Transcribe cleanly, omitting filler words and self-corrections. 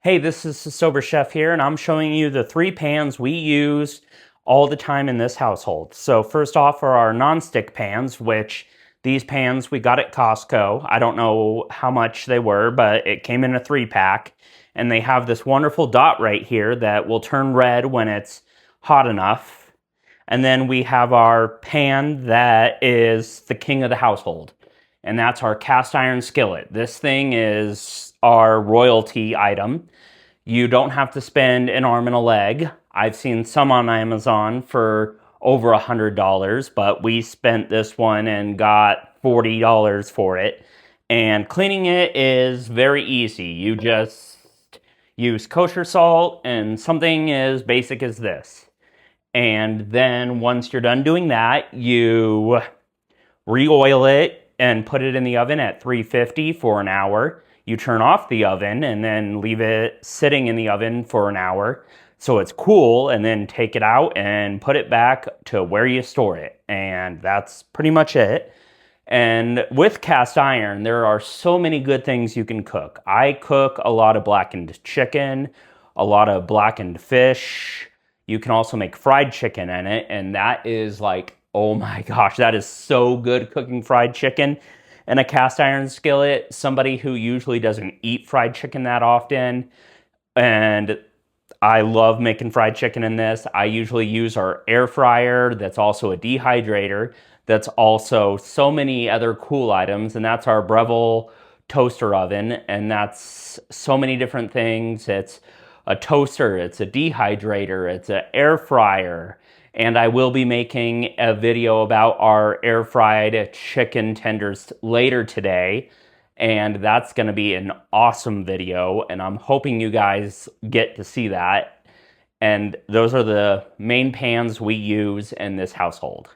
Hey, this is the Sober Chef here, and I'm showing you the 3 pans we use all the time in this household. So first off are our non-stick pans, which these pans we got at Costco. I don't know how much they were, but it came in a 3-pack. And they have this wonderful dot right here that will turn red when it's hot enough. And then we have our pan that is the king of the household, and that's our cast iron skillet. This thing is our royalty item. You don't have to spend an arm and a leg. I've seen some on Amazon for over $100, but we spent this one and got $40 for it. And cleaning it is very easy. You just use kosher salt and something as basic as this. And then once you're done doing that, you re-oil it and put it in the oven at 350 for an hour. You turn off the oven and then leave it sitting in the oven for an hour so it's cool, and then take it out and put it back to where you store it. And that's pretty much it. And with cast iron, there are so many good things you can cook. I cook a lot of blackened chicken, a lot of blackened fish. You can also make fried chicken in it, and that is like, oh my gosh, that is so good, cooking fried chicken in a cast iron skillet. Somebody who usually doesn't eat fried chicken that often, and I love making fried chicken in this. I usually use our air fryer that's also a dehydrator, that's also so many other cool items, and that's our Breville toaster oven, and that's so many different things. It's a toaster, it's a dehydrator, it's an air fryer, and I will be making a video about our air fried chicken tenders later today, and that's going to be an awesome video, and I'm hoping you guys get to see that. And those are the main pans we use in this household.